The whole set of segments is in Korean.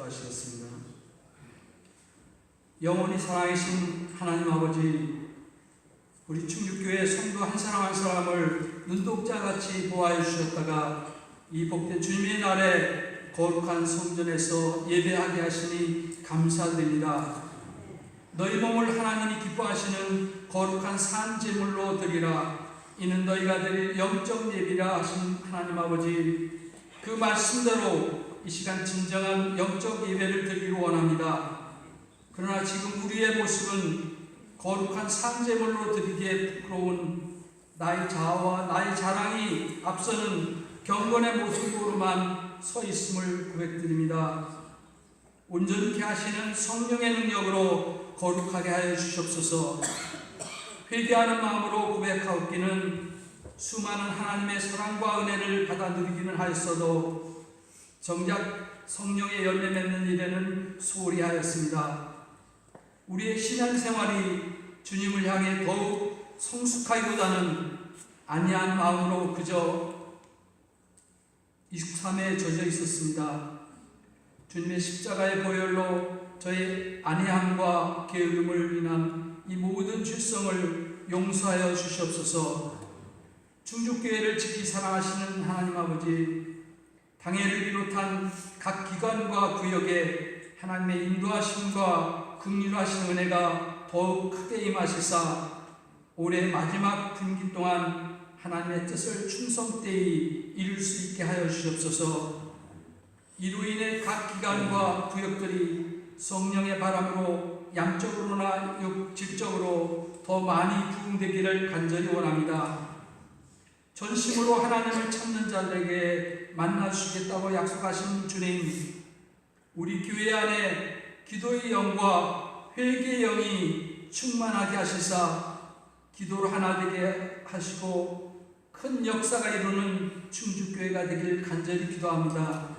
기도하시겠습니다. 영원히 살아계신 하나님 아버지, 우리 충주교회 성도 한 사람 한 사람을 눈독자같이 보호해 주셨다가 이 복된 주님의 날에 거룩한 성전에서 예배하게 하시니 감사드립니다. 너희 몸을 하나님이 기뻐하시는 거룩한 산제물로 드리라. 이는 너희가 드릴 영적 예비라 하신 하나님 아버지, 그 말씀대로 이 시간 진정한 영적 예배를 드리기를 원합니다. 그러나 지금 우리의 모습은 거룩한 산제물로 드리기에 부끄러운 나의 자아와 나의 자랑이 앞서는 경건의 모습으로만 서 있음을 고백드립니다. 온전케 하시는 성령의 능력으로 거룩하게 하여 주시옵소서. 회개하는 마음으로 고백하옵기는 수많은 하나님의 사랑과 은혜를 받아 누리기는 하였어도 정작 성령의 열매 맺는 일에는 소홀히 하였습니다. 우리의 신앙생활이 주님을 향해 더욱 성숙하기보다는 안이한 마음으로 그저 23에 젖어 있었습니다. 주님의 십자가의 보혈로 저의 안이함과 게으름을 인한 이 모든 죄성을 용서하여 주시옵소서. 충주교회를 지키 사랑하시는 하나님 아버지, 당회를 비롯한 각 기관과 구역에 하나님의 인도하심과 긍휼하신 은혜가 더욱 크게 임하시사 올해 마지막 분기 동안 하나님의 뜻을 충성되이 이룰 수 있게 하여 주시옵소서. 이로 인해 각 기관과 구역들이 성령의 바람으로 양적으로나 질적으로 더 많이 부흥되기를 간절히 원합니다. 전심으로 하나님을 찾는 자들에게 만나 주시겠다고 약속하신 주님, 우리 교회 안에 기도의 영과 회개의 영이 충만하게 하시사 기도로 하나 되게 하시고 큰 역사가 이루는 충주교회가 되길 간절히 기도합니다.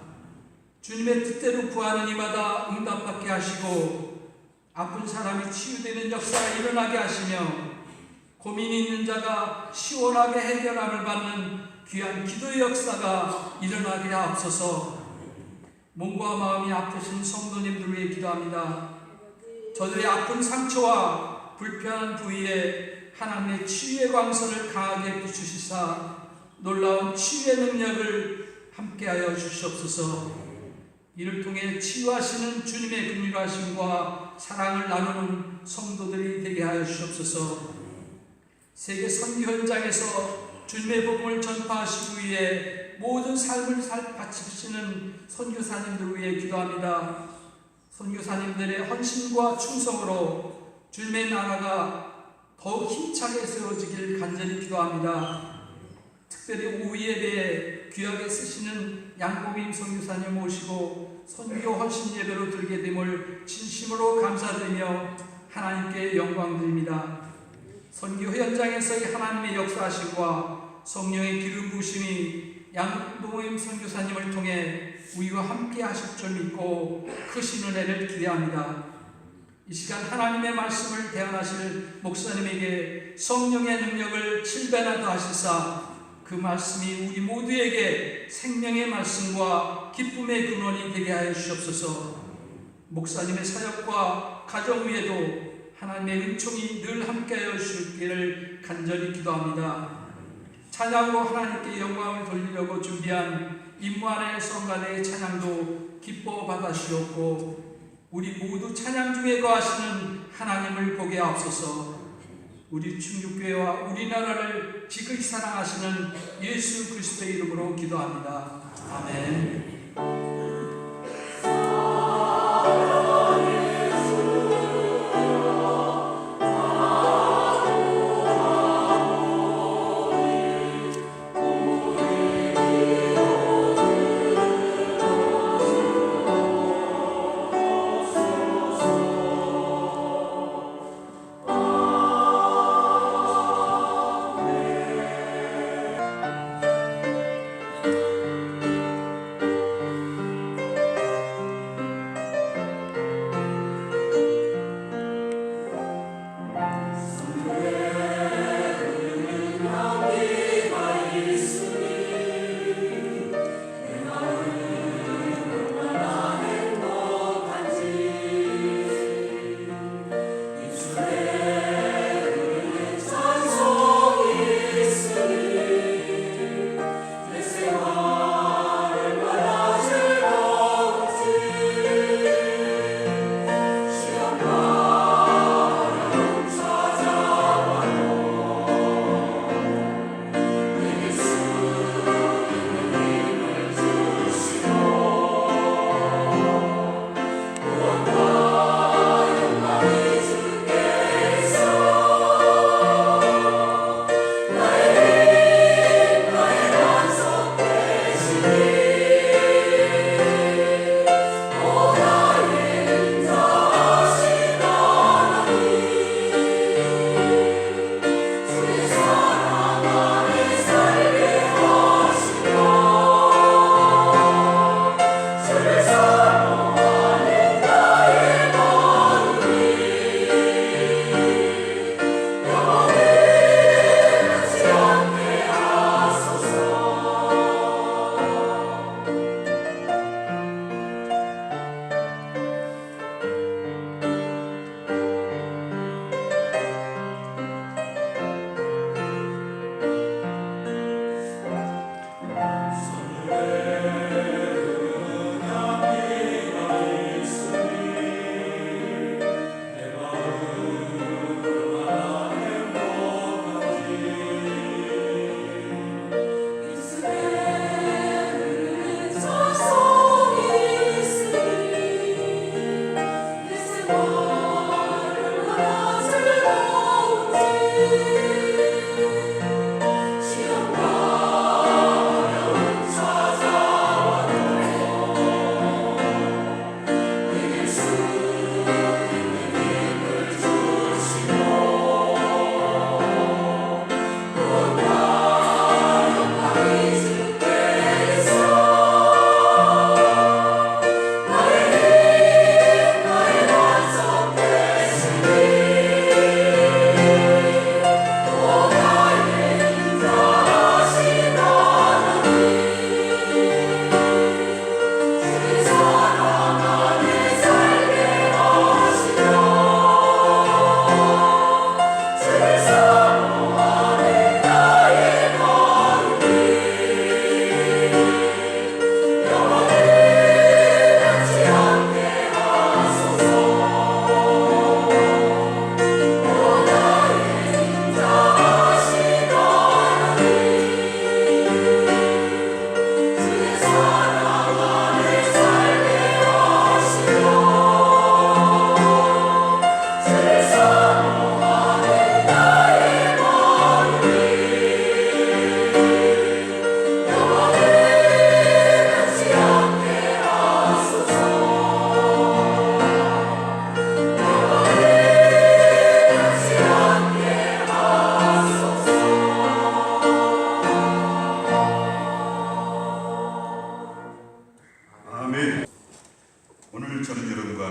주님의 뜻대로 구하는 이마다 응답받게 하시고 아픈 사람이 치유되는 역사가 일어나게 하시며 고민이 있는 자가 시원하게 해결함을 받는 귀한 기도의 역사가 일어나게 하옵소서. 몸과 마음이 아프신 성도님들 위해 기도합니다. 저들의 아픈 상처와 불편한 부위에 하나님의 치유의 광선을 강하게 비추시사 놀라운 치유의 능력을 함께하여 주시옵소서. 이를 통해 치유하시는 주님의 긍휼하심과 사랑을 나누는 성도들이 되게 하여 주시옵소서. 세계 선교 현장에서 주님의 복음을 전파하시기 위해 모든 삶을 바치시는 선교사님들 위해 기도합니다. 선교사님들의 헌신과 충성으로 주님의 나라가 더욱 힘차게 세워지길 간절히 기도합니다. 특별히 오후 예배에 귀하게 쓰시는 양복임 선교사님 모시고 선교 헌신 예배로 드리게 됨을 진심으로 감사드리며 하나님께 영광드립니다. 선교 현장에서의 하나님의 역사하심과 성령의 기름 부으심이 양복임 선교사님을 통해 우리와 함께 하실 줄 믿고 크신 은혜를 기대합니다. 이 시간 하나님의 말씀을 대언하실 목사님에게 성령의 능력을 7배나 더하시사 그 말씀이 우리 모두에게 생명의 말씀과 기쁨의 근원이 되게 하여 주시옵소서. 목사님의 사역과 가정 위에도 하나님의 은총이 늘 함께하여 주시기를 간절히 기도합니다. 찬양으로 하나님께 영광을 돌리려고 준비한 임무안의 성가대의 찬양도 기뻐 받아주시옵고 우리 모두 찬양 중에 거하시는 하나님을 보게 하옵소서. 우리 충주교회와 우리나라를 지극히 사랑하시는 예수 그리스도의 이름으로 기도합니다. 아멘.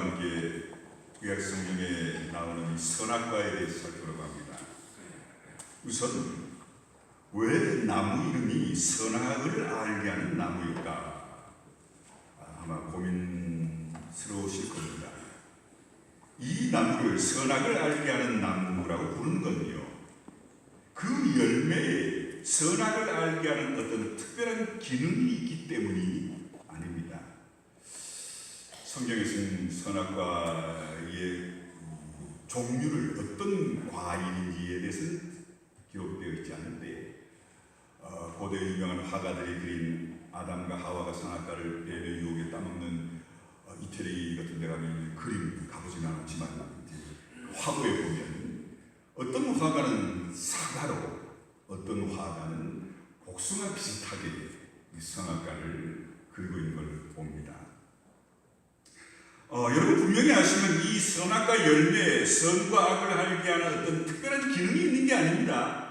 함께 구약 성경에 나오는 이 선악과에 대해서 살펴보려고 합니다. 우선 왜 나무 이름이 선악을 알게 하는 나무일까? 아마 고민스러우실 겁니다. 이 나무를 선악을 알게 하는 나무라고 부르는 건요, 그 열매에 선악을 알게 하는 어떤 특별한 기능이 있기 때문이 아닙니다. 성경에서는 선악과의 종류를 어떤 과일인지에 대해서는 기록되어 있지 않은데, 고대 유명한 화가들이 그린 아담과 하와가 선악과를 뱀의 유혹에 따먹는 이태리 같은 데 가면 그림 가보지는 않았지만 화보에 보면 어떤 화가는 사과로, 어떤 화가는 복숭아 비슷하게 이 선악과를 그리고 있는 걸 봅니다. 여러분 분명히 아시면 이 선악과 열매에 선과 악을 알게 하는 어떤 특별한 기능이 있는 게 아닙니다.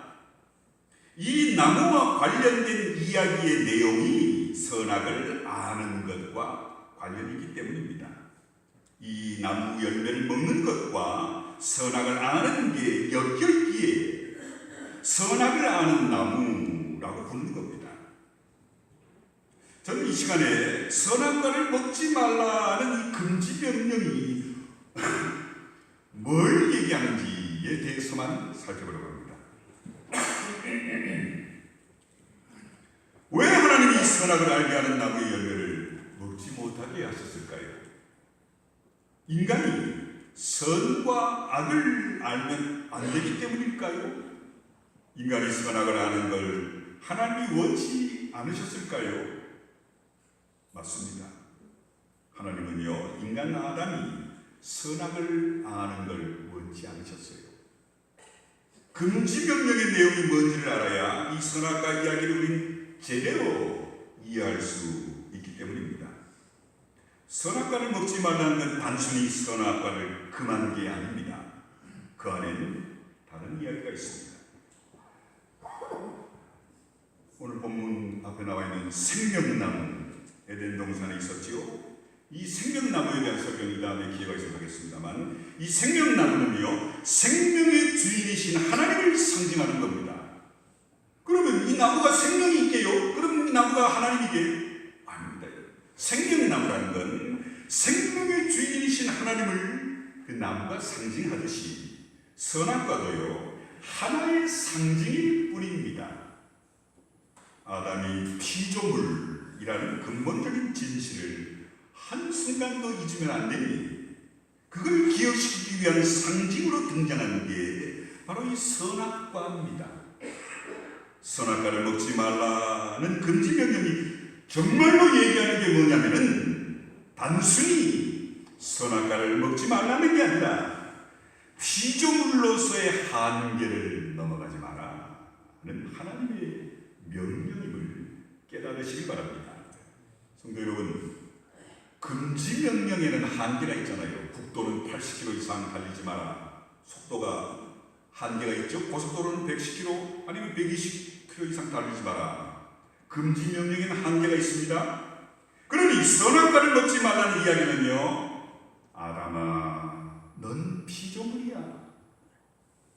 이 나무와 관련된 이야기의 내용이 선악을 아는 것과 관련이 있기 때문입니다. 이 나무 열매를 먹는 것과 선악을 아는 게 엮여있기에 선악을 아는 나무라고 부르는 겁니다. 저는 이 시간에 선악과를 먹지 말라는 이 금지 명령이 뭘 얘기하는지에 대해서만 살펴보려고 합니다. 왜 하나님이 선악을 알게 하는 나무의 열매를 먹지 못하게 하셨을까요? 인간이 선과 악을 알면 안 되기 때문일까요? 인간이 선악을 아는 걸 하나님이 원치 않으셨을까요? 맞습니다. 하나님은요, 인간 아담이 선악을 아는 걸 원치 않으셨어요. 금지 명령의 내용이 뭔지를 알아야 이 선악과 이야기를 우린 제대로 이해할 수 있기 때문입니다. 선악과를 먹지 말라는 건 단순히 선악과를 금하는 게 아닙니다. 그 안에는 다른 이야기가 있습니다. 오늘 본문 앞에 나와 있는 생명나무, 에덴 동산에 있었지요. 이 생명나무에 대한 설명 이 다음에 기회가 있어서 하겠습니다만, 이 생명나무는요, 생명의 주인이신 하나님을 상징하는 겁니다. 그러면 이 나무가 생명이 있게요? 그럼 이 나무가 하나님이게? 아닙니다. 생명나무라는 건 생명의 주인이신 하나님을 그 나무가 상징하듯이 선악과도요, 하나의 상징일 뿐입니다. 아담이 피조물이라는 근본적인 진실을 한순간도 잊으면 안 되니, 그걸 기억시키기 위한 상징으로 등장하는 게 바로 이 선악과입니다. 선악과를 먹지 말라는 금지 명령이 정말로 얘기하는 게 뭐냐면은, 단순히 선악과를 먹지 말라는 게 아니라 피조물로서의 한계를 넘어가지 마라는 하나님의 명령임을 깨달으시기 바랍니다. 성도 여러분, 금지 명령에는 한계가 있잖아요. 국도는 80km 이상 달리지 마라. 속도가 한계가 있죠. 고속도로는 110km 아니면 120km 이상 달리지 마라. 금지 명령에는 한계가 있습니다. 그러니 선악과를 먹지 말라는 이야기는요, 아담아, 넌 피조물이야.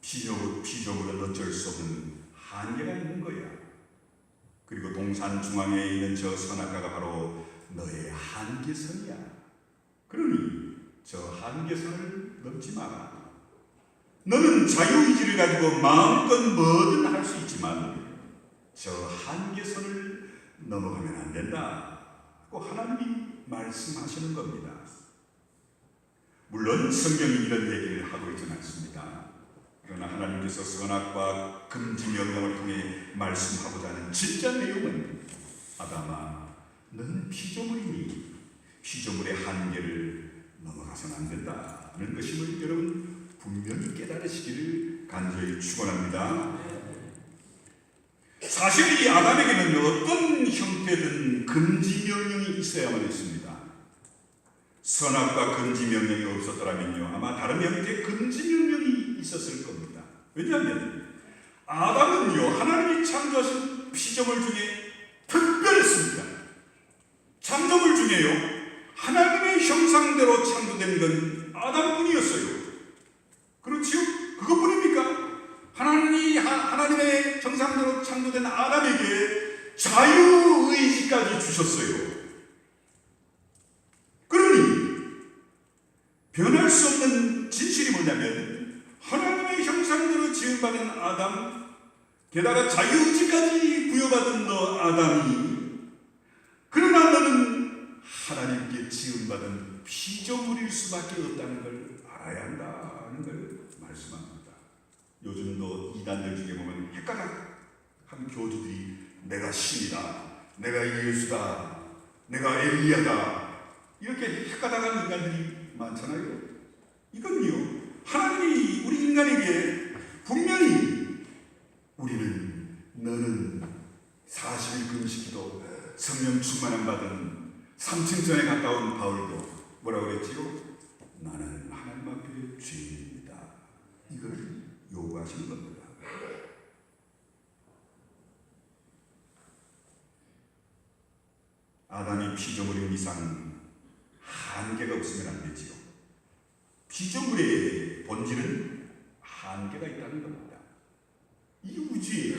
피조물은 어쩔 수 없는 한계가 있는 거야. 그리고 동산 중앙에 있는 저 선악과가 바로 너의 한계선이야. 그러니 저 한계선을 넘지 마라. 너는 자유의지를 가지고 마음껏 뭐든 할 수 있지만 저 한계선을 넘어가면 안 된다고 하나님이 말씀하시는 겁니다. 물론 성경이 이런 얘기를 하고 있지는 않습니다. 그러나 하나님께서 선악과 금지 명령을 통해 말씀하고자 하는 진짜 내용은, 아담아, 너는 피조물이니 피조물의 한계를 넘어가서는 안 된다는 것임을 여러분 분명히 깨달으시기를 간절히 축원합니다. 사실 이 아담에게는 어떤 형태든 금지 명령이 있어야만 했습니다. 선악과 금지 명령이 없었더라면요, 아마 다른 형태의 금지 명령이 있었을 겁니다. 왜냐하면 아담은요, 하나님이 창조하신 피조물 중에 특별했습니다. 창조물 중에요, 하나님의 형상대로 창조된 되는 건 아담뿐이었어요. 그렇지요? 그것뿐입니까? 하나님의 형상대로 창조된 아담에게 자유의지까지 주셨어요. 그러니 변할 수 없는 진실이 뭐냐면 하나님의 형상대로 지음받은 아담, 게다가 자유의지까지 부여받은 너 아담이, 그러나 너는 하나님께 지음받은 피조물일 수밖에 없다는 걸 알아야 한다는 걸 말씀합니다. 요즘도 이단들 중에 보면 헷갈락한 교주들이 내가 신이다, 내가 예수다, 내가 엘리야다, 이렇게 헷갈락한 인간들이 많잖아요. 이건요, 하나님이 우리 인간에게 분명히 너는 40일 금식기도 성령 충만함 받은 삼층전에 가까운 바울도 뭐라고 그랬지요? 나는 하나님 앞에 죄인입니다. 이걸 요구하시는 겁니다. 아담이 피조물인 이상 한계가 없으면 안 되지요. 피조물의 본질은 한계가 있다는 겁니다. 이 우주에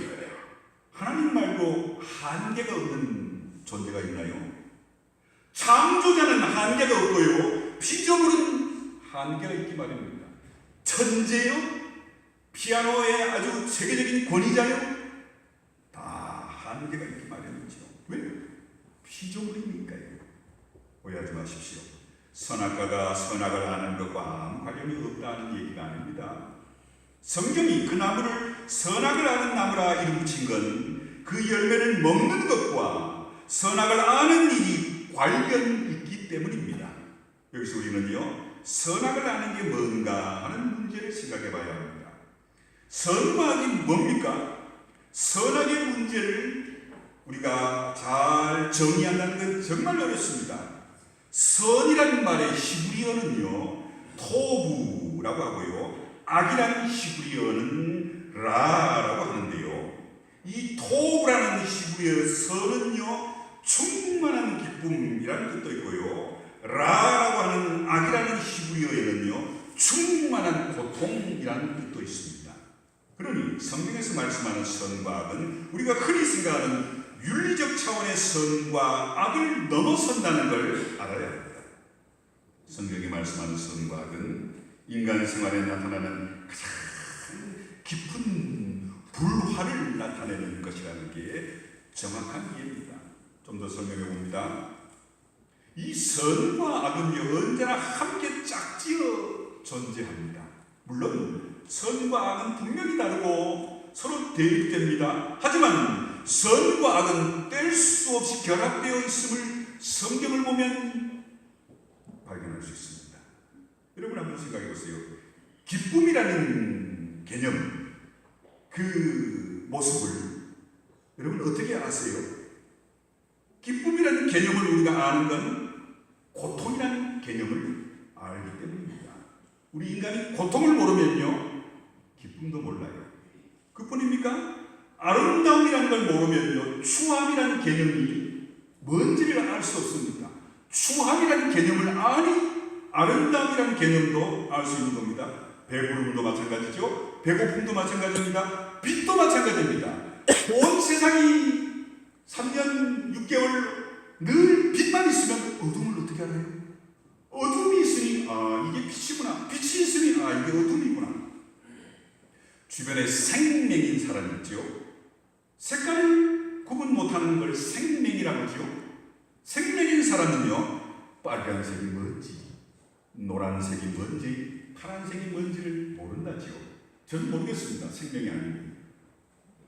하나님 말고 한계가 없는 존재가 있나요? 창조자는 한계가 없고요, 피조물은 한계가 있기 마련입니다. 천재요? 피아노의 아주 세계적인 권위자요? 다 한계가 있기 마련이죠. 왜? 피조물이니까요. 오해하지 마십시오. 선악과가 선악을 아는 것과 아무 관련이 없다는 얘기가 아닙니다. 성경이 그 나무를 선악을 아는 나무라 이름 붙인 건 그 열매를 먹는 것과 선악을 아는 일이 관련이 있기 때문입니다. 여기서 우리는요, 선악을 아는 게 뭔가 하는 문제를 생각해 봐야 합니다. 선과 악이 뭡니까? 선악의 문제를 우리가 잘 정의한다는 건 정말 어렵습니다. 선이라는 말의 히브리어는요, 토부라고 하고요, 악이라는 히브리어는 라라고 하는데요, 이 토부라는 히브리어 선은요, 충만한 기쁨이라는 뜻도 있고요, 라라고 하는 악이라는 히브리어에는요, 충만한 고통이라는 뜻도 있습니다. 그러니 성경에서 말씀하는 선과 악은 우리가 흔히 생각하는 윤리적 차원의 선과 악을 넘어선다는 걸 알아야 합니다. 성경이 말씀하는 선과 악은 인간 생활에 나타나는 가장 깊은 불화를 나타내는 것이라는 게 정확한 이해입니다. 좀 더 설명해 봅니다. 이 선과 악은요, 언제나 함께 짝지어 존재합니다. 물론 선과 악은 분명히 다르고 서로 대립됩니다. 하지만 선과 악은 뗄 수 없이 결합되어 있음을 성경을 보면 발견할 수 있습니다. 여러분 한번 생각해 보세요. 기쁨이라는 개념, 그 모습을 여러분 어떻게 아세요? 기쁨이라는 개념을 우리가 아는 건 고통이라는 개념을 알기 때문입니다. 우리 인간이 고통을 모르면요, 기쁨도 몰라요. 그뿐입니까? 아름다움이라는 걸 모르면요, 추함이라는 개념이 뭔지를 알 수 없습니다. 추함이라는 개념을 아니 아름다움이라는 개념도 알 수 있는 겁니다. 배부름도 마찬가지죠. 배고픔도 마찬가지입니다. 빛도 마찬가지입니다. 온 세상이 3년 6개월 늘 빛만 있으면 어둠을 어떻게 알아요? 어둠이 있으니 이게 빛이구나. 빛이 있으니 이게 어둠이구나. 주변에 생명인 사람이 있죠. 색깔을 구분 못하는 걸 생명이라고 하죠. 생명인 사람은요, 빨간색이 뭔지, 노란색이 뭔지, 파란색이 뭔지를 모른다지요. 저는 모르겠습니다. 생명이 아니면.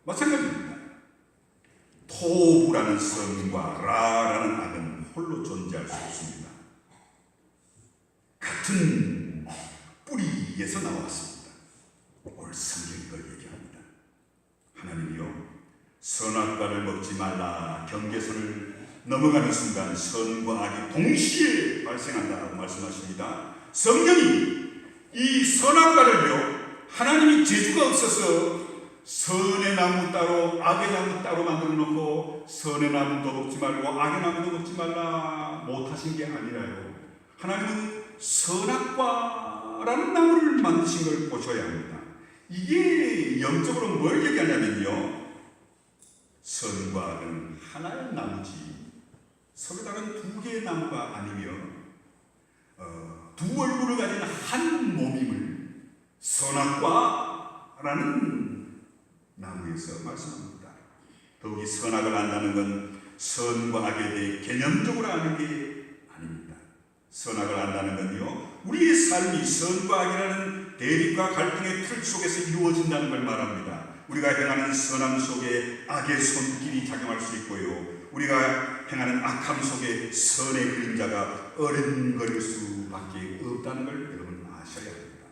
마찬가지입니다. 토부라는 선과 라라는 악은 홀로 존재할 수 없습니다. 같은 뿌리에서 나왔습니다. 오늘 성경이 그걸 얘기합니다. 하나님이요, 선악과를 먹지 말라 경계선을 넘어가는 순간 선과 악이 동시에 발생한다고 말씀하십니다. 성경이 이 선악과를요, 하나님이 재주가 없어서 선의 나무 따로 악의 나무 따로 만들어 놓고 선의 나무도 먹지 말고 악의 나무도 먹지 말라 못하신 게 아니라요, 하나님은 선악과라는 나무를 만드신 걸 보셔야 합니다. 이게 영적으로 뭘 얘기하냐면요, 선과 악은 하나의 나무지 서로 다른 두 개의 나무가 아니며 두 얼굴을 가진 한 몸임을 선악과라는 나무에서 말씀합니다. 더욱이 선악을 안다는 건 선과 악에 대해 개념적으로 아는 게 아닙니다. 선악을 안다는 건요, 우리의 삶이 선과 악이라는 대립과 갈등의 틀 속에서 이루어진다는 걸 말합니다. 우리가 행하는 선함 속에 악의 손길이 작용할 수 있고요, 우리가 행하는 악함 속에 선의 그림자가 어른거릴 수밖에 없다는 걸 여러분 아셔야 합니다.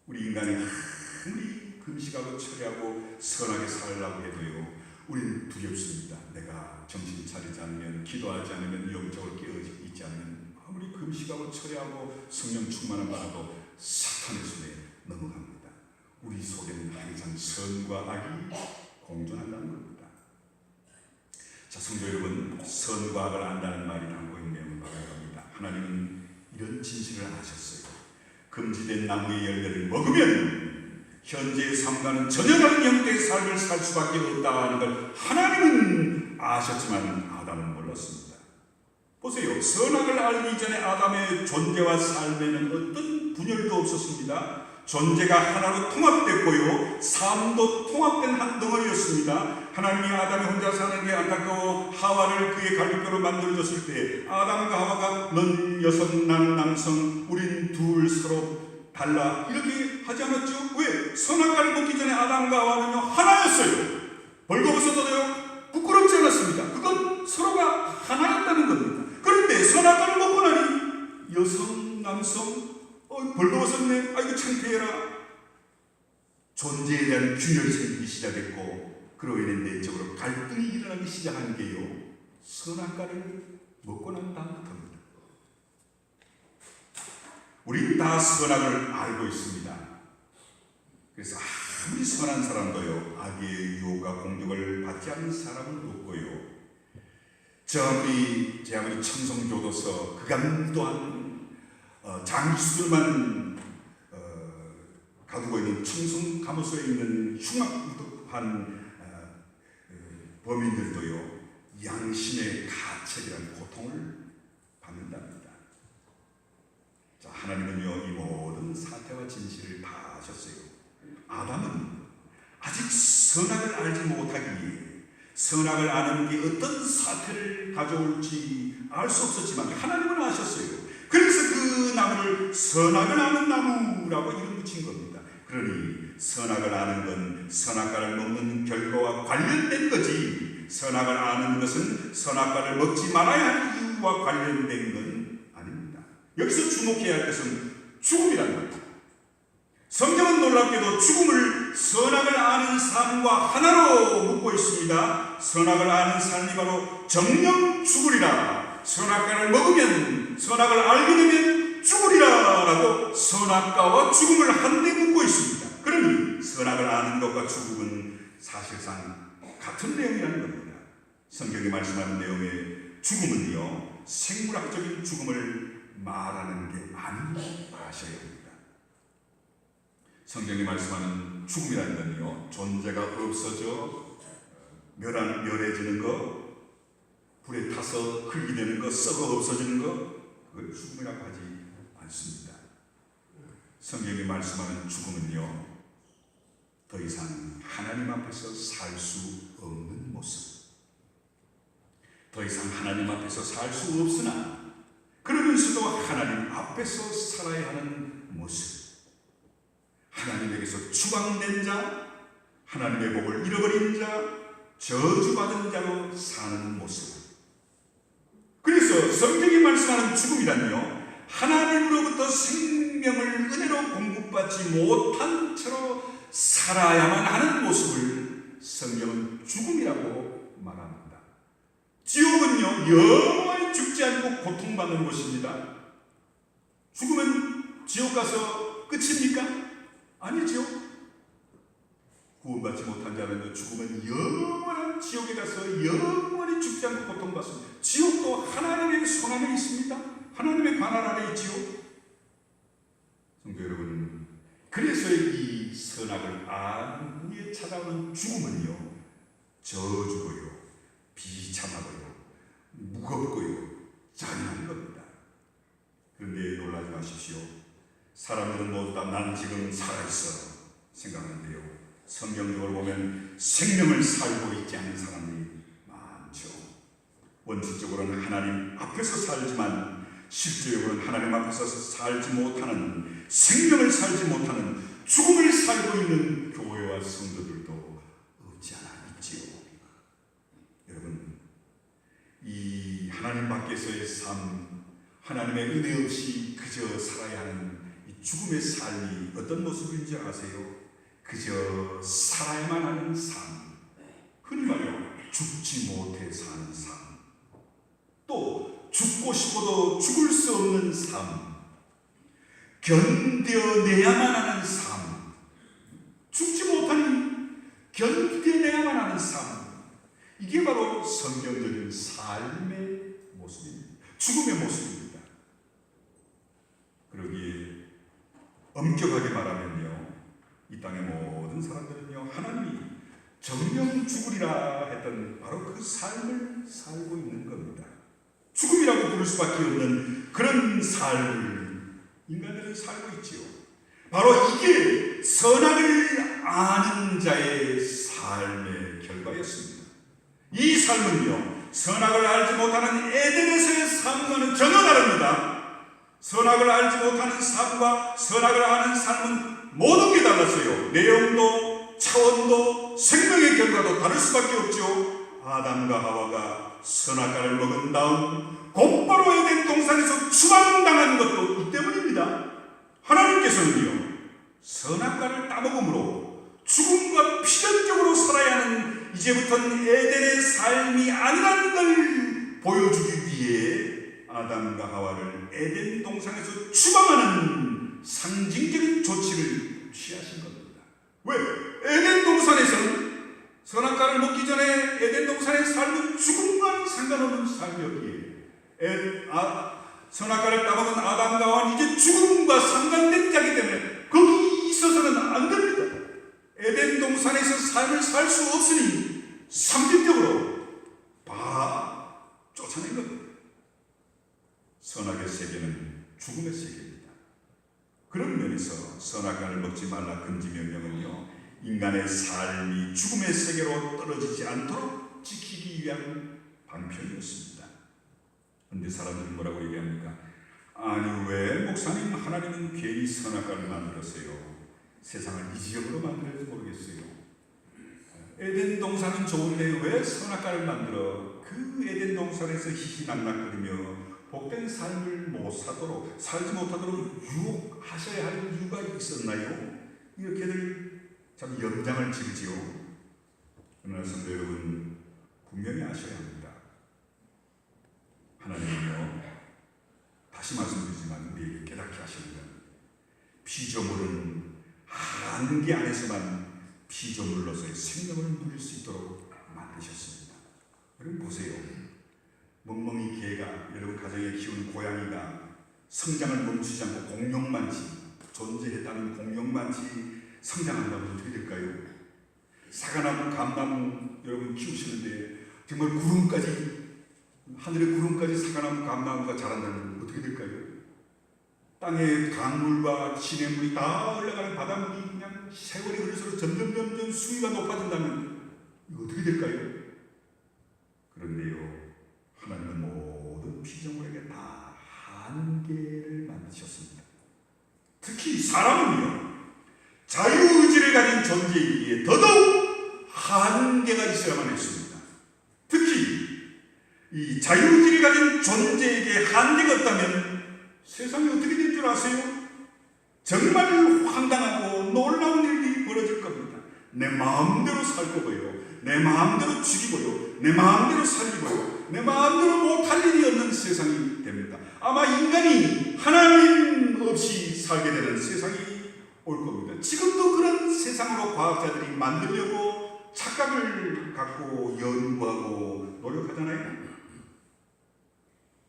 우리 인간이 아무리 금식하고 철회하고 선하게 살려고 해도요, 우리는 두렵습니다. 내가 정신 차리지 않으면, 기도하지 않으면, 영적으로 깨어있지 않으면 아무리 금식하고 철회하고 성령 충만을 받아도 사탄의 손에 넘어갑니다. 우리 속에는 항상 선과 악이 공존한다는 겁니다. 자, 성도 여러분, 선과 악을 안다는 말이 담고 있는 바가 겁니다. 하나님은 이런 진실을 아셨어요. 금지된 나무의 열매를 먹으면 현재의 삶과는 전혀 다른 형태의 삶을 살 수밖에 없다는 걸 하나님은 아셨지만 아담은 몰랐습니다. 보세요. 선악을 알기 전에 아담의 존재와 삶에는 어떤 분열도 없었습니다. 존재가 하나로 통합됐고요, 삶도 통합된 한 덩어리였습니다. 하나님이 아담이 혼자 사는 게 안타까워 하와를 그의 갈비뼈로 만들어줬을 때 아담과 하와가 넌 여성 나는 남성 우린 둘 서로 달라 이렇게 하지 않았죠? 왜? 선악과를 먹기 전에 아담과 하와는요 하나였어요. 벌거벗어도요 부끄럽지 않았습니다. 그건 서로가 하나였다는 겁니다. 그런데 선악과를 먹고 나니 여성 남성 벌거벗었네, 아이고 창피해라. 존재에 대한 균열이 생기기 시작했고, 그로 인해 내적으로 갈등이 일어나기 시작한 게요, 선악과를 먹고 난 다음부터입니다. 우리는 다 선악을 알고 있습니다. 그래서 아무리 선한 사람도요, 악의 유혹과 공격을 받지 않는 사람은 없고요, 제 아무리 청성교도서 극악무도한 장기수들만 가두고 있는 청송감호소에 있는 흉악무도한 범인들도요, 양심의 가책이라는 고통을 받는답니다. 자, 하나님은요, 이 모든 사태와 진실을 다 아셨어요. 아담은 아직 선악을 알지 못하기에 선악을 아는 게 어떤 사태를 가져올지 알 수 없었지만 하나님은 아셨어요. 그래서 그 나무를 선악을 아는 나무라고 이름 붙인 겁니다. 그러니 선악을 아는 건 선악과를 먹는 결과와 관련된 거지, 선악을 아는 것은 선악과를 먹지 말아야 할 이유와 관련된 건 아닙니다. 여기서 주목해야 할 것은 죽음이라는 겁니다. 성경은 놀랍게도 죽음을 선악을 아는 삶과 하나로 묶고 있습니다. 선악을 아는 삶이 바로 정령 죽으리라, 선악과를 먹으면, 선악을 알게 되면 죽으리라 라고 선악과와 죽음을 한데 묶고 있습니다. 그러니 선악을 아는 것과 죽음은 사실상 같은 내용이라는 겁니다. 성경이 말씀하는 내용의 죽음은요, 생물학적인 죽음을 말하는 게 아닌 걸 아셔야 합니다. 성경이 말씀하는 죽음이라는 건요, 존재가 없어져 멸해지는 것, 불에 타서 흙이 되는 것, 썩어 없어지는 것, 그걸 죽음이라고 하지 않습니다. 성경이 말씀하는 죽음은요, 더 이상 하나님 앞에서 살 수 없는 모습, 더 이상 하나님 앞에서 살 수 없으나 그러면서도 하나님 앞에서 살아야 하는 모습, 하나님에게서 추방된 자, 하나님의 복을 잃어버린 자, 저주받은 자로 사는 모습. 그래서 성경이 말씀하는 죽음이란요, 하나님으로부터 생명을 은혜로 공급받지 못한 채로 살아야만 하는 모습을 성경은 죽음이라고 말합니다. 지옥은요, 영원히 죽지 않고 고통받는 곳입니다. 죽으면 지옥 가서 끝입니까? 아니죠. 구원받지 못한 자는 죽으면 영원한 지옥에 가서 영원히 죽지 않고 고통받습니다. 지옥도 하나님의 손 안에 있습니다. 하나님의 관할 아래 있지요. 성도 여러분, 그래서 이 선악을 안 후에 찾아오는 죽음은요, 저주고요, 비참하고요, 무겁고요, 잔인한 겁니다. 그런데 놀라지 마십시오. 사람들은 모두 다 나는 지금 살아있어 생각하는데요, 성경적으로 보면 생명을 살고 있지 않은 사람들이 많죠. 원칙적으로는 하나님 앞에서 살지만 실제적으로는 하나님 앞에서 살지 못하는, 생명을 살지 못하는, 죽음을 살고 있는 교회와 성도들도 없지 않아 있지요. 여러분, 이 하나님 밖에서의 삶, 하나님의 은혜 없이 그저 살아야 하는 이 죽음의 삶이 어떤 모습인지 아세요? 그저 살아야만 하는 삶, 흔히 말해 죽지 못해 사는 삶, 또 죽고 싶어도 죽을 수 없는 삶, 견뎌내야만 하는 삶, 죽지 못하니 견뎌내야만 하는 삶, 이게 바로 성경적인 삶의 모습입니다. 죽음의 모습입니다. 그러기에 엄격하게 말하면요, 이 땅의 모든 사람들은요, 하나님이 정령 죽으리라 했던 바로 그 삶을 살고 있는 겁니다. 죽음이라고 부를 수밖에 없는 그런 삶을 인간들은 살고 있지요. 바로 이게 선악을 아는 자의 삶의 결과였습니다. 이 삶은요, 선악을 알지 못하는 에덴에서의 삶과는 전혀 다릅니다. 선악을 알지 못하는 삶과 선악을 아는 삶은 모든 게 달랐어요. 내용도, 차원도, 생명의 결과도 다를 수밖에 없죠. 아담과 하와가 선악과를 먹은 다음 곧바로 에덴 동산에서 추방당한 것도 이 때문입니다. 하나님께서는요, 선악과를 따먹음으로 죽음과 필연적으로 살아야 하는 이제부터는 에덴의 삶이 아니라는 걸 보여주기 위해 아담과 하와를 에덴 동산에서 추방하는 상징적인 조치를 취하신 겁니다. 왜? 에덴 동산에서는 선악과를 먹기 전에 에덴 동산의 삶은 죽음과 상관없는 삶이었기에 선악과를 따먹은 아담과 하와는 이제 죽음과 상관된 자이기 때문에 거기 있어서는 안 됩니다. 에덴 동산에서 삶을 살 수 없으니 상징적으로 다 쫓아낸 겁니다. 선악의 세계는 죽음의 세계입니다. 그런 면에서 선악과를 먹지 말라 금지 명령은요, 인간의 삶이 죽음의 세계로 떨어지지 않도록 지키기 위한 방편이었습니다. 그런데 사람들은 뭐라고 얘기합니까? 아니, 왜 목사님, 하나님은 괜히 선악과를 만들었어요? 세상을 이 지역으로 만들었는지 모르겠어요. 에덴 동산은 좋은데 왜 선악과를 만들어? 그 에덴 동산에서 희희낙낙거리며 복된 삶을 못 사도록, 살지 못하도록 유혹하셔야 할 이유가 있었나요? 이렇게들 참 염장을 지르지요. 그러나 성도 여러분, 분명히 아셔야 합니다. 하나님은요, 다시 말씀드리지만 우리에게 깨닫게 하시는 건, 피조물은 한계 안에서만 피조물로서의 생명을 누릴 수 있도록 만드셨습니다. 여러분 보세요. 멍멍이 개가, 여러분 가정에 키우는 고양이가 성장을 멈추지 않고 공룡만치, 존재했다는 공룡만치 성장한다면 어떻게 될까요? 사과나무, 감나무 여러분 키우시는데 정말 구름까지, 하늘의 구름까지 사과나무, 감나무가 자란다면 어떻게 될까요? 땅의 강물과 시냇물이 다 흘러가는 바닷물이 그냥 세월이 흐를수록 점점 수위가 높아진다면 이거 어떻게 될까요? 그런데요, 하나님은 모든 피조물에게 다 한계를 만드셨습니다. 특히 사람은요, 자유의지를 가진 존재이기에 더더욱 한계가 있어야만 했습니다. 특히 이 자유의지를 가진 존재에게 한계가 없다면 세상이 어떻게 될 줄 아세요? 정말 황당하고 놀라운 일이 벌어질 겁니다. 내 마음대로 살 거고요, 내 마음대로 죽이고요, 내 마음대로 살리고요, 내 마음대로 못할 일이 없는 세상이 됩니다. 아마 인간이 하나님 없이 살게 되는 세상이 올 겁니다. 지금도 그런 세상으로 과학자들이 만들려고 착각을 갖고 연구하고 노력하잖아요.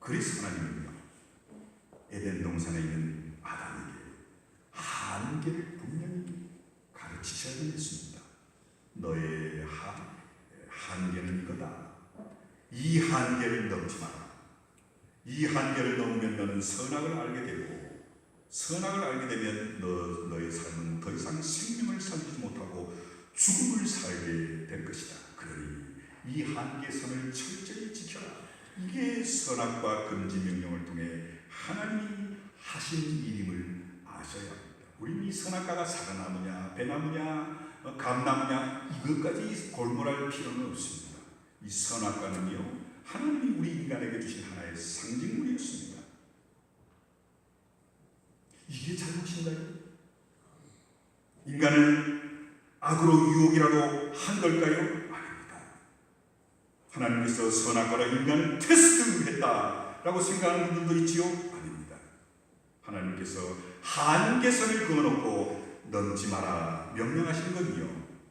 그래서 하나님은요, 에덴 동산에 있는 아담에게 한계를 분명히 가르치셔야 되겠습니다. 너의 한계는 이거다. 이 한계를 넘지 마라. 이 한계를 넘으면 너는 선악을 알게 되고, 선악을 알게 되면 너의 삶은 더 이상 생명을 살지 못하고 죽음을 살게 될 것이다. 그러니 이 한계선을 철저히 지켜라. 이게 선악과 금지 명령을 통해 하나님이 하신 일임을 아셔야 합니다. 우리는 이 선악과가 사과나무냐, 배나무냐, 감나무냐 이것까지 골몰할 필요는 없습니다. 이 선악과는요, 하나님이 우리 인간에게 주신 하나의 상징물이었습니다. 이게 잘못인가요? 인간을 악으로 유혹이라도 한 걸까요? 아닙니다. 하나님께서 선악과로 인간을 테스트했다라고 생각하는 분들도 있지요? 아닙니다. 하나님께서 한계선을 그어놓고 넘지 마라 명령하신 건요,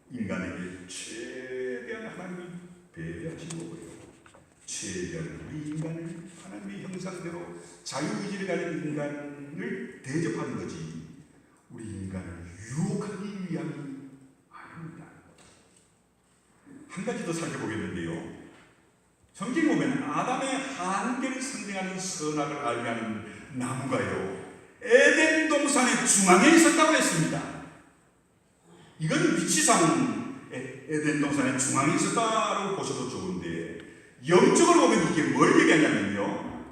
인간에게 최대한 하나님이 배려하신 거고요. 최대한 우리 인간을 하나님의 형상대로 자유의지를 가진 인간을 대접하는 거지, 우리 인간을 유혹하기 위함이 아닙니다. 한 가지 더 살펴보겠는데요, 성경에 보면 아담의 한계를 상징하는 선악을 알게 하는 나무가요, 에덴 동산의 중앙에 있었다고 했습니다. 이건 위치상 에덴 동산의 중앙에 있었다고 보셔도 좋은데, 영적으로 보면 이게 뭘 얘기하냐면요,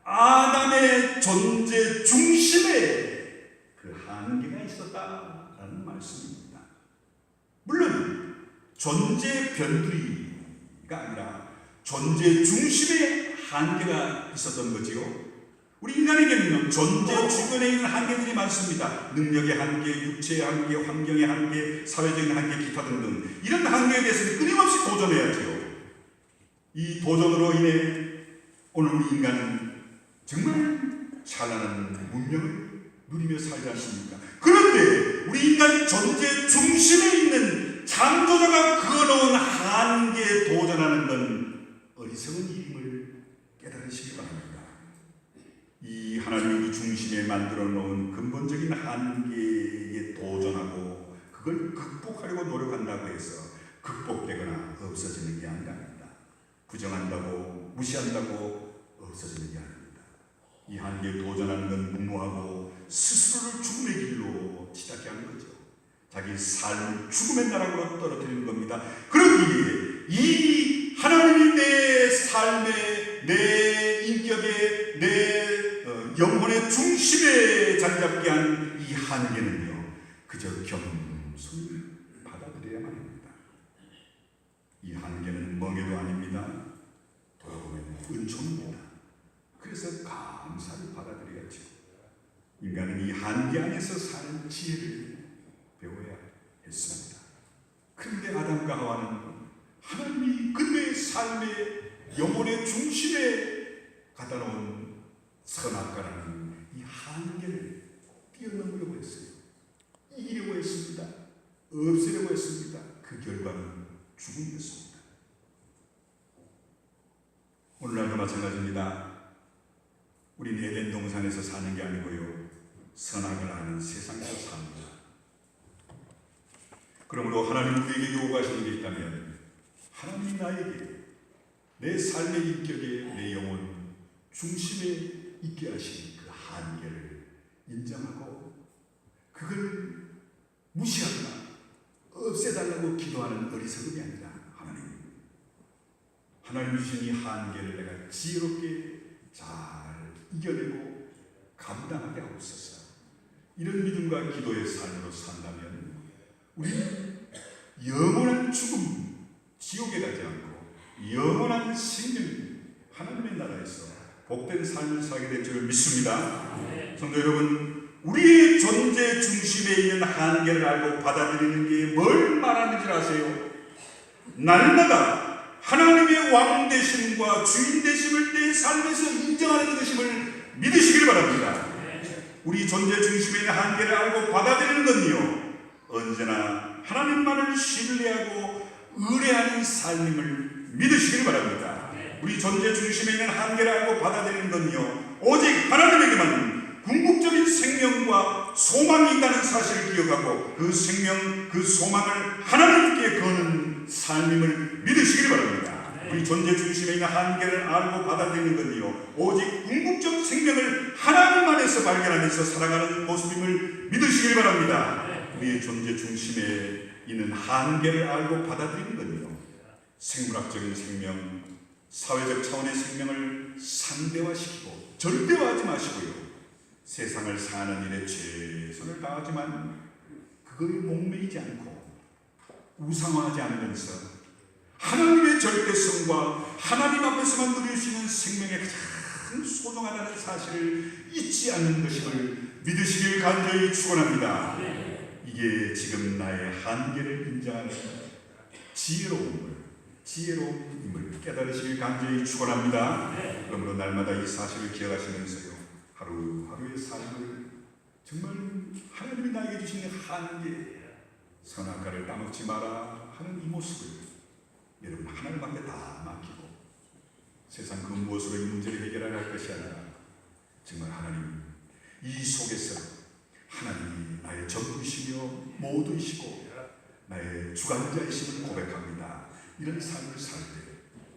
아담의 존재 중심에 그 한계가 있었다라는 말씀입니다. 물론 존재 변두리가 아니라 존재 중심에 한계가 있었던 거지요. 우리 인간에게는 존재 주변에 있는 한계들이 많습니다. 능력의 한계, 육체의 한계, 환경의 한계, 사회적인 한계, 기타 등등. 이런 한계에 대해서는 끊임없이 도전해야죠. 이 도전으로 인해 오늘 우리 인간은 정말 찬란한 문명을 누리며 살지 않습니까? 그런데 우리 인간 존재 중심에 있는 창조자가 그어놓은 한계에 도전하는 건 어리석은 일임을 깨달으시기 바랍니다. 이 하나님의 중심에 만들어 놓은 근본적인 한계에 도전하고 그걸 극복하려고 노력한다고 해서 극복되거나 없어지는 게 아니랍니다. 부정한다고, 무시한다고 없어지는 게 아닙니다. 이 한계에 도전하는 건 무모하고 스스로를 죽음의 길로 치닫게 하는 거죠. 자기 삶을 죽음의 나락으로 떨어뜨리는 겁니다. 그러기에 이 하나님이 내 삶에, 내 인격에, 내 영혼의 중심에 자리 잡게 한 이 한계는요, 그저 겸손히 받아들여야만 합니다. 이 한계는 멍해도 아닙니다. 돌아보면 은총입니다. 그래서 감사히 받아들여야죠. 인간은 이 한계 안에서 사는 지혜를 배워야 했습니다. 그런데 아담과 하와는 하나님이 그들의 삶의 영혼의 중심에 갖다 놓은 선악과라는 이 한계를 뛰어넘으려고 했어요. 이기려고 했습니다. 없애려고 했습니다. 그 결과는 죽음이었습니다. 오늘날도 마찬가지입니다. 우린 에덴 동산에서 사는 게 아니고요, 선악을 아는 세상에서 삽니다. 그러므로 하나님 우리에게 요구하시는 게 있다면, 하나님이 나에게 내 삶의 인격에, 내 영혼 중심에 있게 하신 그 한계를 인정하고 그걸 무시하거나 없애달라고 기도하는 어리석음이 아니라, 하나님 주신 이 한계를 내가 지혜롭게 잘 이겨내고 감당하게 하옵소서. 이런 믿음과 기도의 삶으로 산다면 우리는 영원한 죽음, 지옥에 가지 않고 영원한 생명, 하나님의 나라에서 복된 삶을 살게 될 줄 믿습니다. 성도 여러분, 우리의 존재 중심에 있는 한계를 알고 받아들이는 게 뭘 말하는지 아세요? 날마다 하나님의 왕 되심과 주인 되심을 내 삶에서 인정하는 것임을 믿으시길 바랍니다. 우리 존재 중심에 있는 한계를 알고 받아들이는 건요, 언제나 하나님만을 신뢰하고 의뢰하는 삶임을 믿으시길 바랍니다. 우리 존재 중심에 있는 한계를 알고 받아들이는 건요, 오직 하나님에게만 궁극적인 생명과 소망이 있다는 사실을 기억하고 그 생명, 그 소망을 하나님께 거는 삶임을 믿으시길 바랍니다. 우리 존재 중심에 있는 한계를 알고 받아들이는 건요, 오직 궁극적 생명을 하나님 안에서 발견하면서 살아가는 모습임을 믿으시길 바랍니다. 우리의 존재 중심에 있는 한계를 알고 받아들이는 건요, 생물학적인 생명, 사회적 차원의 생명을 상대화시키고 절대화하지 마시고요, 세상을 사는 일에 최선을 다하지만 그거에 목매이지 않고 우상화하지 않으면서 하나님의 절대성과 하나님 앞에서만 누릴 수 있는 생명의 가장 소중하다는 사실을 잊지 않는 것임을 믿으시길 간절히 축원합니다. 이게 지금 나의 한계를 인정하는 지혜로움을 지혜로움임을 깨달으시길 간절히 축원합니다. 그러므로 날마다 이 사실을 기억하시면서요, 하루하루의 삶을 정말 하나님이 나에게 주시는 한계, 선악과를 따먹지 마라 하는 이 모습을 여러분 하나님 앞에 다 맡기고 세상 그 무엇으로 이 문제를 해결할 것이 아니라 정말 하나님 이 속에서 하나님이 나의 전부이시며 모두이시고 나의 주관자이심을 고백합니다. 이런 삶을 살 때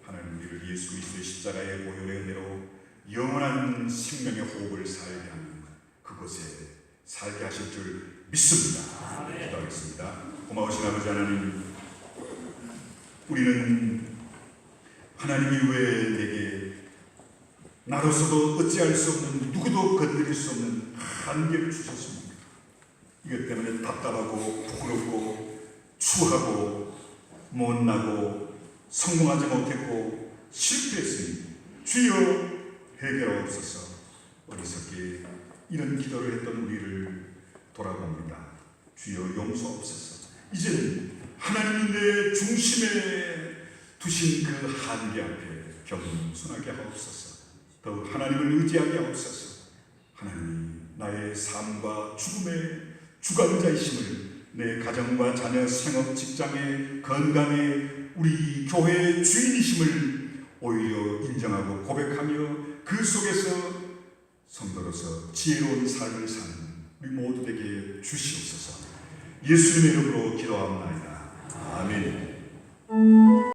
하나님 우리를 예수 그리스도의 십자가의 보혈의 은혜로 영원한 생명의 호흡을 살게 하는 그곳에 살게 하실 줄 믿습니다. 기도하겠습니다. 고마우신 아버지 하나님, 우리는 하나님이 왜 내게 나로서도 어찌할 수 없는, 누구도 건드릴 수 없는 한계를 주셨습니까? 이것 때문에 답답하고 부끄럽고 추하고 못나고 성공하지 못했고 실패했으니 주여 해결하옵소서. 어리석게 이런 기도를 했던 우리를 돌아봅니다. 주여 용서옵소서. 이제는 하나님이 내 중심에 두신 그 한계 앞에 겸손하게 하옵소서. 더욱 하나님을 의지하게 하옵소서. 하나님이 나의 삶과 죽음의 주관자이심을 내 가정과 자녀, 생업, 직장의 건강에 우리 교회의 주인이심을 오히려 인정하고 고백하며 그 속에서 성도로서 지혜로운 삶을 사는 우리 모두에게 주시옵소서. 예수님의 이름으로 기도합니다. 아멘.